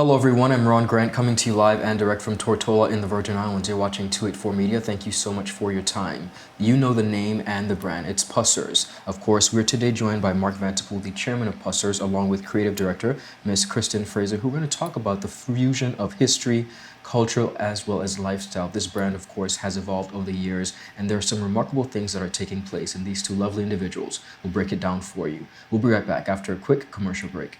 Hello everyone, I'm Ron Grant coming to you live and direct from Tortola in the Virgin Islands. You're watching 284 Media. Thank you so much for your time. You know the name and the brand. It's Pussers. Of course, we're today joined by Mark Vanterpool, the chairman of Pussers, along with creative director Ms. Kristen Frazer, who are going to talk about the fusion of history, cultural as well as lifestyle. This brand, of course, has evolved over the years, and there are some remarkable things that are taking place, and these two lovely individuals will break it down for you. We'll be right back after a quick commercial break.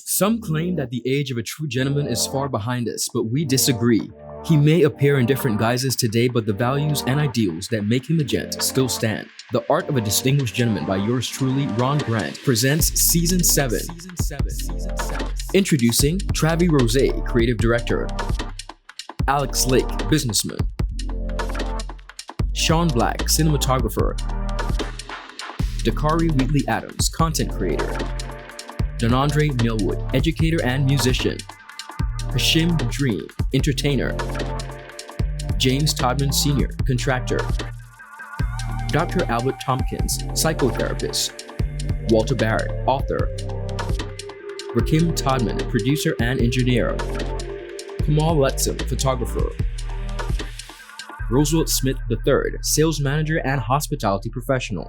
Some claim that the age of a true gentleman is far behind us, but we disagree. He may appear in different guises today, but the values and ideals that make him a gent still stand. The Art of a Distinguished Gentleman by yours truly, Ron Grant, presents Season 7. Introducing Travi Rose, Creative Director, Alex Lake, Businessman, Sean Black, Cinematographer, Dakari Wheatley Adams, Content Creator, Donandre Millwood, Educator and Musician, Hashim Dream, Entertainer, James Todman Sr., Contractor, Dr. Albert Tompkins, Psychotherapist, Walter Barrett, Author, Rakim Todman, Producer and Engineer, Kamal Letson, Photographer, Roosevelt Smith III, Sales Manager and Hospitality Professional,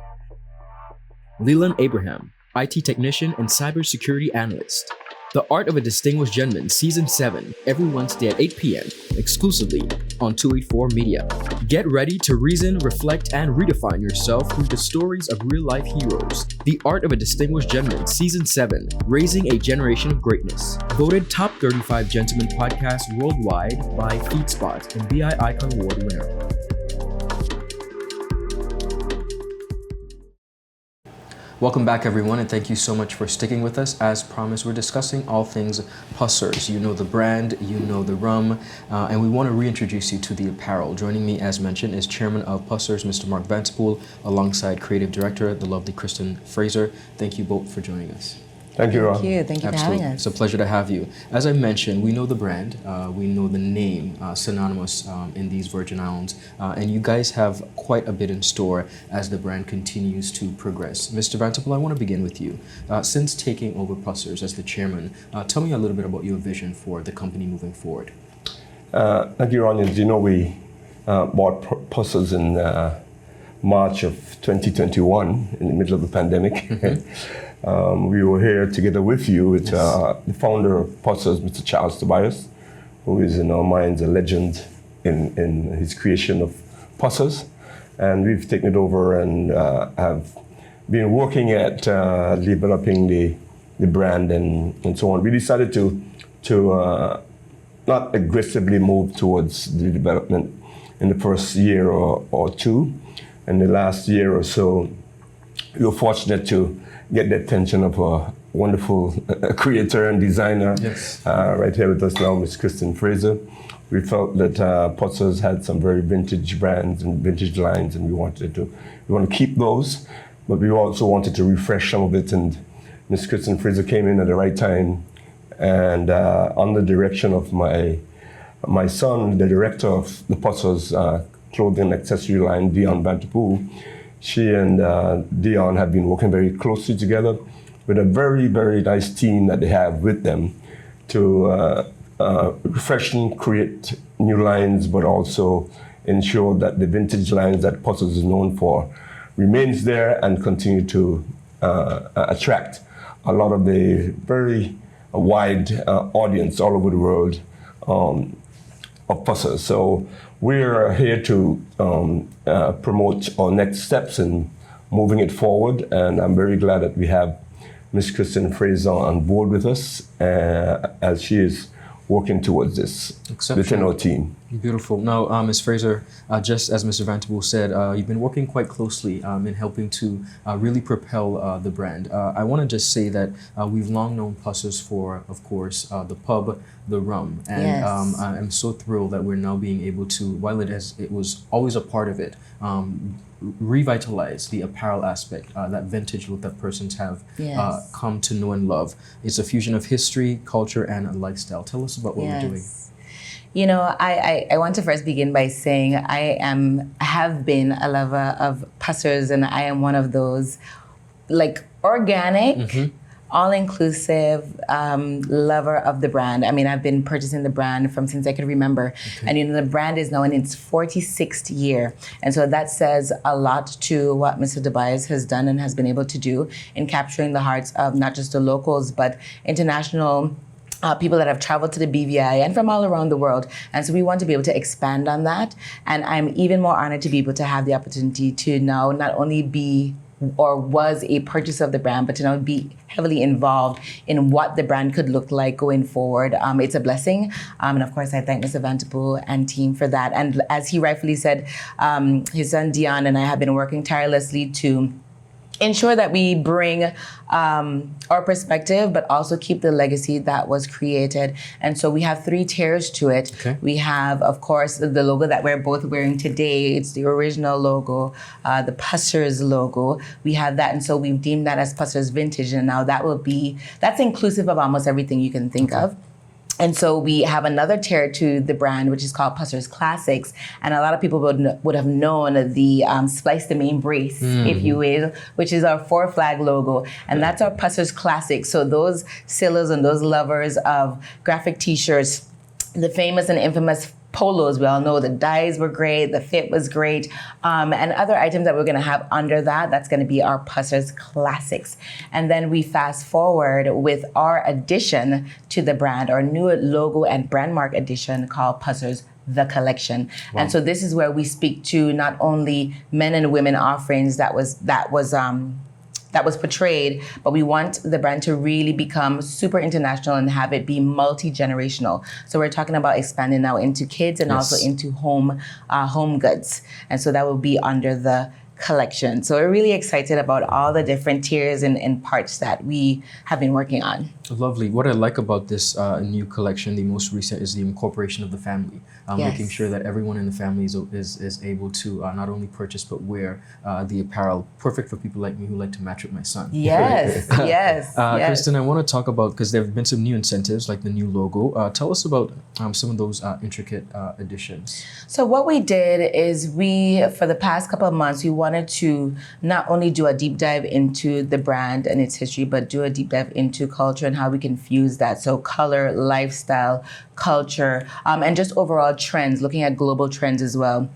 Leland Abraham, IT Technician and Cybersecurity Analyst. The Art of a Distinguished Gentleman, Season 7, every Wednesday at 8 p.m., exclusively on 284 Media. Get ready to reason, reflect, and redefine yourself through the stories of real-life heroes. The Art of a Distinguished Gentleman, Season 7, Raising a Generation of Greatness. Voted Top 35 Gentleman Podcast Worldwide by FeedSpot and BI Icon Award winner. Welcome back everyone, and thank you so much for sticking with us. As promised, we're discussing all things Pussers. You know the brand, you know the rum, and we want to reintroduce you to the apparel. Joining me, as mentioned, is Chairman of Pussers, Mr. Mark Vanterpool, alongside Creative Director, the lovely Kristen Frazer. Thank you both for joining us. Thank you, Ron. Thank you for having us. It's a pleasure to have you. As I mentioned, we know the brand, we know the name, synonymous in these Virgin Islands, and you guys have quite a bit in store as the brand continues to progress. Mr. Vanterpool, I want to begin with you. Since taking over Pussers as the chairman, tell me a little bit about your vision for the company moving forward. Thank you, Ron. As you know, we bought Pussers in March of 2021, in the middle of the pandemic. Mm-hmm. We were here together with you with the founder of Pussers, Mr. Charles Tobias, who is in our minds a legend in his creation of Pussers. And we've taken it over and have been working at developing the brand and so on. We decided to not aggressively move towards the development in the first year or two. And the last year or so, we were fortunate to get the attention of a wonderful creator and designer right here with us now, Ms. Kristen Frazer. We felt that Pussers had some very vintage brands and vintage lines, and we want to keep those, but we also wanted to refresh some of it. And Ms. Kristen Frazer came in at the right time, and under the direction of my son, the director of the Pussers clothing and accessory line, Dion Vanterpool. She and Dion have been working very closely together with a very, very nice team that they have with them to refresh and create new lines, but also ensure that the vintage lines that Pussers is known for remains there and continue to attract a lot of the very wide audience all over the world of Pussers. So we're here to promote our next steps in moving it forward, and I'm very glad that we have Ms. Kristen Frazer on board with us as she is working towards this within our team. Beautiful. Now, Ms. Frazer, just as Mr. Vanterpool said, you've been working quite closely in helping to really propel the brand. I want to just say that we've long known Pussers for, of course, the pub, the rum, and I'm so thrilled that we're now being able to, while it was always a part of it, revitalize the apparel aspect, that vintage look that persons have come to know and love. It's a fusion of history, culture, and lifestyle. Tell us about what we're doing. You know, I want to first begin by saying I have been a lover of Pussers, and I am one of those, like, organic, all-inclusive lover of the brand. I mean, I've been purchasing the brand from since I could remember. Okay. And the brand is now in its 46th year. And so that says a lot to what Mr. Tobias has done and has been able to do in capturing the hearts of not just the locals, but international people that have traveled to the BVI and from all around the world. And so we want to be able to expand on that. And I'm even more honored to be able to have the opportunity to now not only be or was a purchaser of the brand, but to now be heavily involved in what the brand could look like going forward. It's a blessing. And of course, I thank Mr. Vanterpool and team for that. And as he rightfully said, his son Dion and I have been working tirelessly to ensure that we bring our perspective, but also keep the legacy that was created. And so we have 3 tiers to it. Okay. We have, of course, the logo that we're both wearing today. It's the original logo, the Pussers logo. We have that. And so we've deemed that as Pussers Vintage. And now that's inclusive of almost everything you can think of. And so we have another tier to the brand, which is called Pussers Classics. And a lot of people would have known the Splice the Main Brace, if you will, which is our 4 flag logo. And that's our Pussers Classics. So those sailors and those lovers of graphic t-shirts, the famous and infamous polos, we all know the dyes were great, the fit was great, and other items that we're going to have under that's going to be our Pussers Classics. And then we fast forward with our addition to the brand, our new logo and brand mark addition called Pussers The Collection. Wow. And so this is where we speak to not only men and women offerings that was portrayed, but we want the brand to really become super international and have it be multi-generational. So we're talking about expanding now into kids and also into home goods. And so that will be under the collection. So we're really excited about all the different tiers and parts that we have been working on. Lovely. What I like about this new collection, the most recent, is the incorporation of the family. Making sure that everyone in the family is able to not only purchase but wear the apparel. Perfect for people like me who like to match with my son. Yes, yes. Kristen, I want to talk about, because there have been some new incentives like the new logo. Tell us about some of those intricate additions. So what we did is for the past couple of months, we wanted to not only do a deep dive into the brand and its history, but do a deep dive into culture and how we can fuse that. So color, lifestyle, culture, and just overall trends, looking at global trends as well.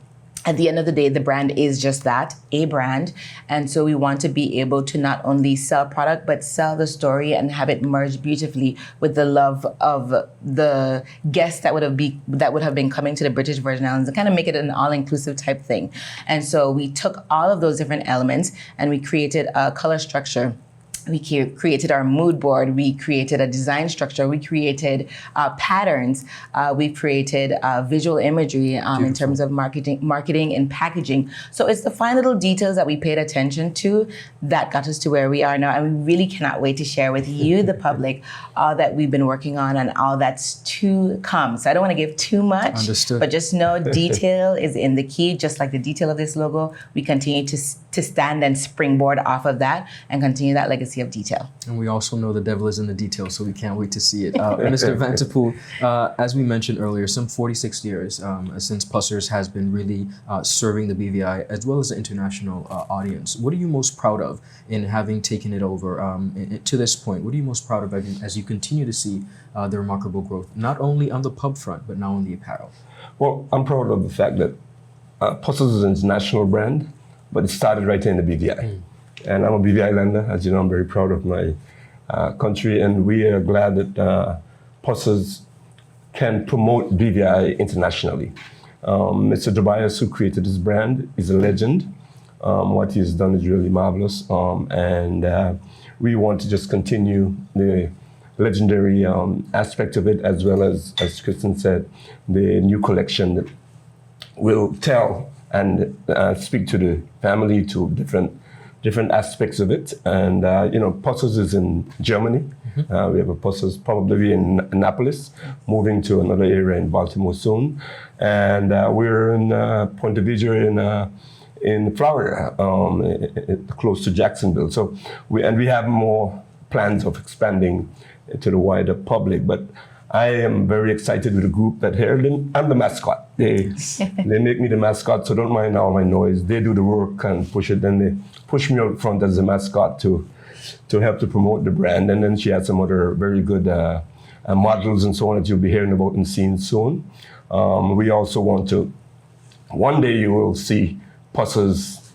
At the end of the day, the brand is just that, a brand. And so we want to be able to not only sell product, but sell the story and have it merge beautifully with the love of the guests that would have been coming to the British Virgin Islands, and kind of make it an all-inclusive type thing. And so we took all of those different elements and we created a color structure. We created our mood board. We created a design structure. We created patterns. We created visual imagery in terms of marketing and packaging. So it's the fine little details that we paid attention to that got us to where we are now. And we really cannot wait to share with you, the public, all that we've been working on and all that's to come. So I don't want to give too much. Understood. But just know detail is in the key. Just like the detail of this logo, we continue to stand and springboard off of that and continue that legacy of detail. And we also know the devil is in the details, so we can't wait to see it. Mr. Vanterpool, as we mentioned earlier, some 46 years since Pussers has been really serving the BVI as well as the international audience. What are you most proud of in having taken it over to this point? What are you most proud of as you continue to see the remarkable growth, not only on the pub front, but now on the apparel? Well, I'm proud of the fact that Pussers is an international brand, but it started right here in the BVI. And I'm a BVI lander. As you know, I'm very proud of my country, and we are glad that Pussers can promote BVI internationally. Mr. Tobias, who created this brand, is a legend. What he has done is really marvelous, and we want to just continue the legendary aspect of it, as well as Kristen said, the new collection that will tell and speak to the family, to different aspects of it. And Pussers is in Germany. We have a Pussers probably in Annapolis, moving to another area in Baltimore soon. And we're in Ponte Vedra in Florida, close to Jacksonville. So we have more plans of expanding to the wider public. But I am very excited with the group that here. I'm the mascot. They make me the mascot, so don't mind all my noise. They do the work and push it. Then they push me out front as the mascot to to help to promote the brand. And then she has some other very good models and so on that you'll be hearing about and seeing soon. We also want to, one day you will see Pussers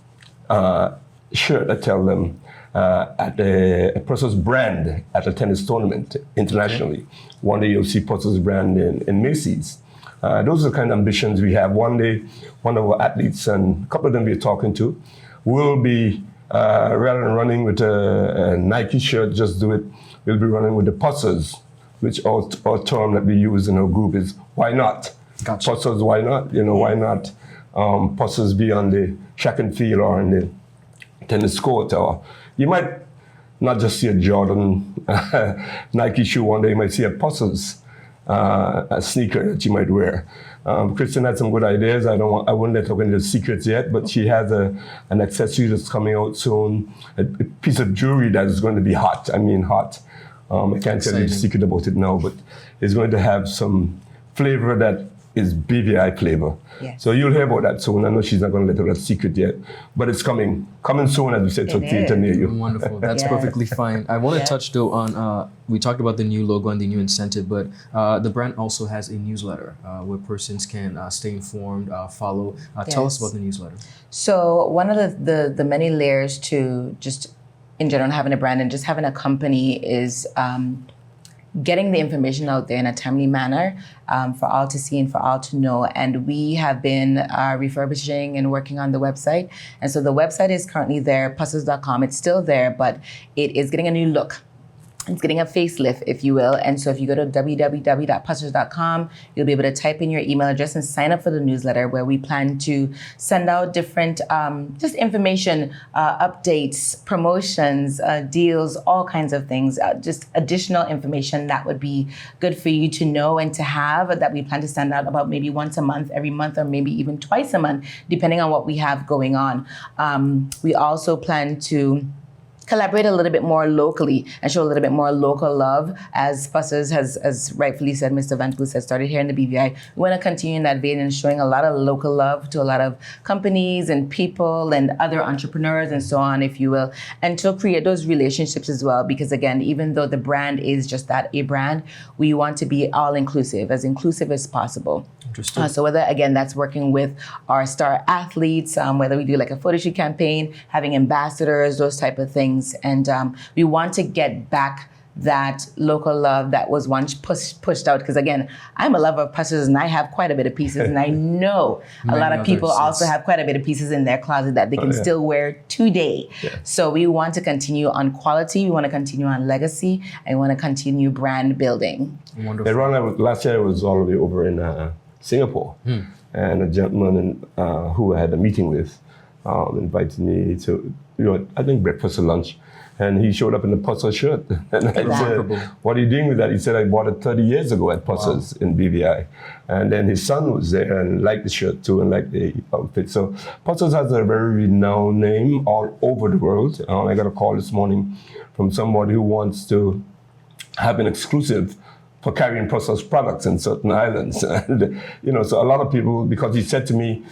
shirt, I tell them, at the Pussers brand at a tennis tournament internationally. One day you'll see Pussers brand in Macy's. Those are the kind of ambitions we have. One day, one of our athletes, and a couple of them we're talking to, will be, rather than running with a Nike shirt, just do it, we'll be running with the Pussers, which our term that we use in our group is, why not? Gotcha. Pussers, why not? Why not Pussers be on the track and field or in the tennis court? Or you might not just see a Jordan Nike shoe one day, you might see a Pussers a sneaker that you might wear. Kristen had some good ideas. I wouldn't let her go into the secrets yet, but she has an accessory that's coming out soon, a piece of jewelry that is going to be hot. I mean hot. I can't tell you the secret about it now, but it's going to have some flavor that is BVI flavor. Yes. So you'll hear about that soon. I know she's not going to let her that secret yet, but it's coming soon, as we said, to theater near you. Wonderful. That's Yes. perfectly fine. I want to touch though on, we talked about the new logo and the new incentive, but the brand also has a newsletter where persons can stay informed, follow. Tell us Yes. about the newsletter. So one of the many layers to just in general having a brand and just having a company is getting the information out there in a timely manner for all to see and for all to know. And we have been refurbishing and working on the website. And so the website is currently there, pussers.com. It's still there, but it is getting a new look. It's getting a facelift, if you will. And so if you go to www.pussers.com, you'll be able to type in your email address and sign up for the newsletter, where we plan to send out different just information, updates, promotions, deals, all kinds of things, just additional information that would be good for you to know and to have, that we plan to send out about maybe once a month, every month, or maybe even twice a month, depending on what we have going on. We also plan to collaborate a little bit more locally and show a little bit more local love. As Pussers has, as rightfully said, Mr. Vanterpool said, started here in the BVI. We want to continue in that vein and showing a lot of local love to a lot of companies and people and other entrepreneurs and so on, if you will, and to create those relationships as well. Because again, even though the brand is just that, a brand, we want to be all inclusive as possible. Interesting. So whether, again, that's working with our star athletes, whether we do like a photo shoot campaign, having ambassadors, those type of things. And we want to get back that local love that was once pushed out. Because again, I'm a lover of Pussers and I have quite a bit of pieces. And I know a lot of people also have quite a bit of pieces in their closet that they can still wear today. Yeah. So we want to continue on quality. We want to continue on legacy. And we want to continue brand building. Wonderful. Last year I was all the way over in Singapore, and a gentleman who I had a meeting with invited me to, I think breakfast or lunch, and he showed up in a Pusser shirt. And I said, what are you doing with that? He said, I bought it 30 years ago at Pussers in BVI. And then his son was there and liked the shirt too and liked the outfit. So Pussers has a very renowned name all over the world. I got a call this morning from somebody who wants to have an exclusive for carrying Pussers products in certain islands. And, so a lot of people, because he said to me,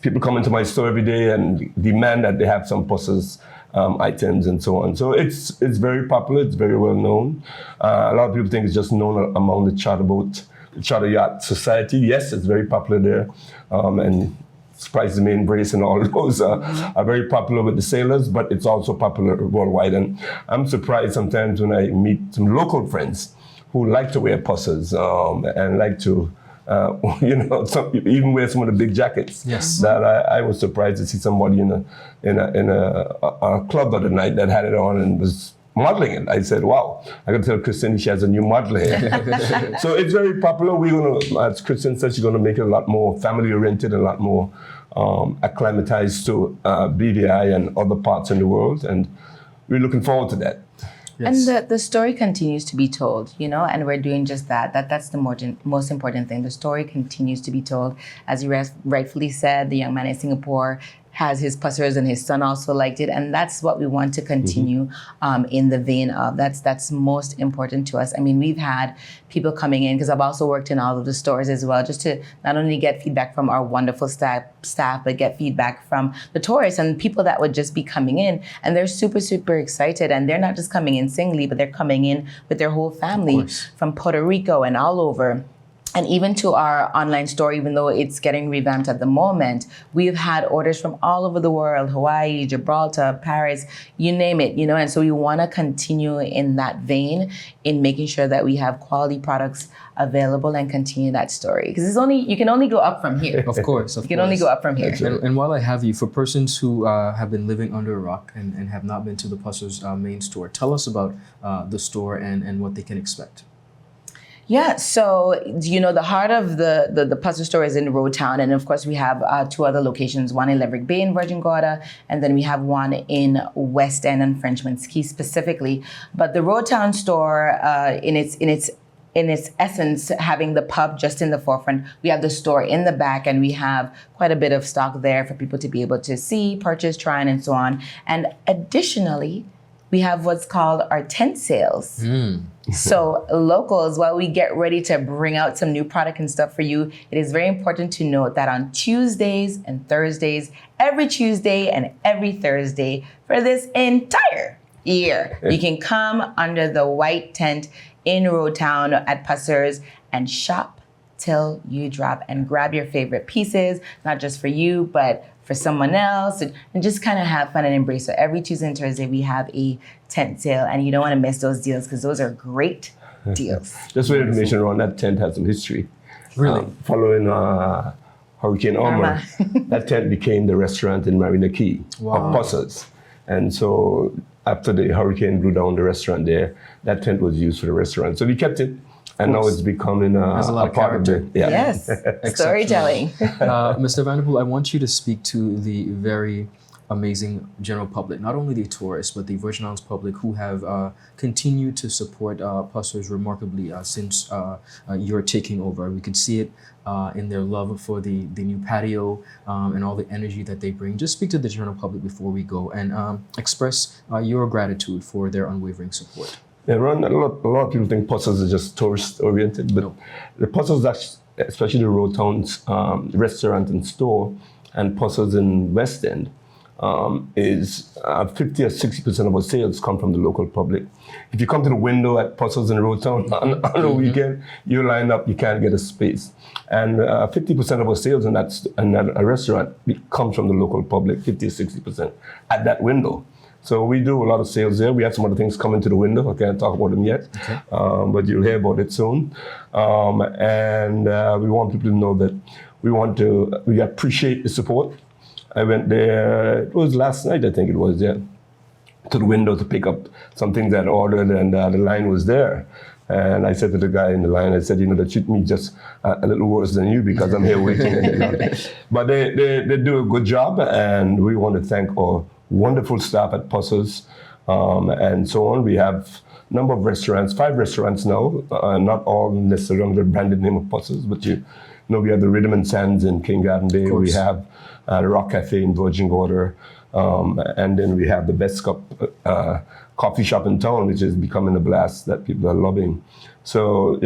people come into my store every day and demand that they have some Pussers items and so on. So it's very popular, it's very well known. A lot of people think it's just known among the charter yacht society. Yes, it's very popular there. And Spice the Main Brace and all those are very popular with the sailors, but it's also popular worldwide. And I'm surprised sometimes when I meet some local friends who like to wear Pussers and like to, even wear some of the big jackets. Yes. That I was surprised to see somebody in a club the other night that had it on and was modeling it. I said, wow, I got to tell Kristen she has a new model here. So it's very popular. We're going to, as Kristen said, she's going to make it a lot more family-oriented, a lot more acclimatized to BVI and other parts in the world. And we're looking forward to that. Yes. And the story continues to be told, and we're doing just that. That's the most important thing. The story continues to be told. As you rightfully said, the young man in Singapore has his Pussers, and his son also liked it, and that's what we want to continue in the vein of. That's most important to us. I mean, we've had people coming in, because I've also worked in all of the stores as well, just to not only get feedback from our wonderful staff, but get feedback from the tourists and people that would just be coming in, and they're super excited, and they're not just coming in singly, but they're coming in with their whole family from Puerto Rico and all over. And even to our online store, even though it's getting revamped at the moment, we've had orders from all over the world, Hawaii, Gibraltar, Paris, you name it, and so we want to continue in that vein in making sure that we have quality products available and continue that story. Because you can only go up from here. Of course. You can only go up from here. And while I have you, for persons who have been living under a rock and have not been to the Pussers main store, tell us about the store and what they can expect. Yeah, so the heart of the Pussers store is in Road Town, and of course we have 2 other locations, one in Laverick Bay in Virgin Gorda, and then we have one in West End and Frenchman's Quay specifically. But the Road Town store, in its essence, having the pub just in the forefront, we have the store in the back, and we have quite a bit of stock there for people to be able to see, purchase, try, and so on. And additionally, we have what's called our tent sales. So locals, while we get ready to bring out some new product and stuff for you, it is very important to note that on Tuesdays and Thursdays, every Tuesday and every Thursday for this entire year, you can come under the white tent in Road Town at Pussers and shop till you drop and grab your favorite pieces, not just for you, but for someone else, and just kind of have fun and embrace. So every Tuesday and Thursday, we have a tent sale, and you don't want to miss those deals, because those are great deals. Just for information, around that tent has some history. Really? Following Hurricane Irma, that tent became the restaurant in Marina Key of Pussers. And so after the hurricane blew down the restaurant there, that tent was used for the restaurant. So we kept it. And now it's becoming a part of it. Yeah. Yes, storytelling. Mr. Vanterpool, I want you to speak to the very amazing general public, not only the tourists, but the Virgin Islands public who have continued to support Pussers remarkably since you're taking over. We could see it in their love for the new patio and all the energy that they bring. Just speak to the general public before we go and express your gratitude for their unwavering support. Yeah, Ron, a lot of people think Pussers is just tourist-oriented, but the Pussers, especially the Road Town's restaurant and store, and Pussers in West End, is 50 or 60% of our sales come from the local public. If you come to the window at Pussers in Road Town on a weekend, you line up, you can't get a space. And 50% of our sales in that restaurant comes from the local public, 50 or 60% at that window. So we do a lot of sales there. We have some other things coming to the window. I can't talk about them yet, but you'll hear about it soon. And we want people to know that we appreciate the support. I went there, it was last night, I think it was, to the window to pick up some things that I ordered, and the line was there. And I said to the guy in the line, I said, they treat me just a little worse than you because I'm here waiting. But they do a good job, and we want to thank our wonderful staff at Pussers and so on. We have a number of restaurants, 5 restaurants now, not all necessarily under the branded name of Pussers, but we have the Rhythm and Sands in King Garden Bay. We have the Rock Cafe in Virgin Gorda, and then we have the Best Cup coffee shop in town, which is becoming a blast that people are loving. So,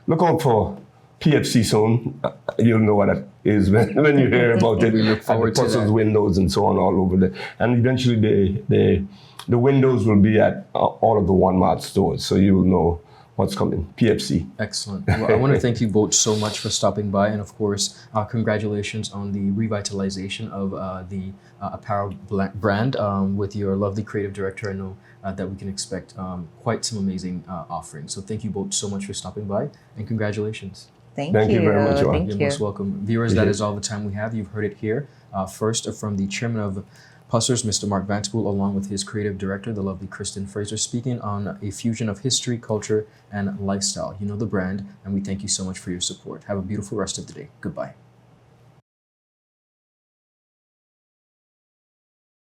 look out for PFC soon. You'll know what that is when you hear about it. We look forward to that. Windows and so on all over there. And eventually the windows will be at all of the Walmart stores, so you will know what's coming. PFC. Excellent. Well, I want to thank you both so much for stopping by, and of course, congratulations on the revitalization of the apparel brand with your lovely creative director. I know that we can expect quite some amazing offerings. So thank you both so much for stopping by, and congratulations. Thank you very much, Ron. You're most welcome. Viewers, that is all the time we have. You've heard it here. First, from the chairman of Pussers, Mr. Mark Vanterpool, along with his creative director, the lovely Kristen Frazer, speaking on a fusion of history, culture, and lifestyle. You know the brand, and we thank you so much for your support. Have a beautiful rest of the day. Goodbye.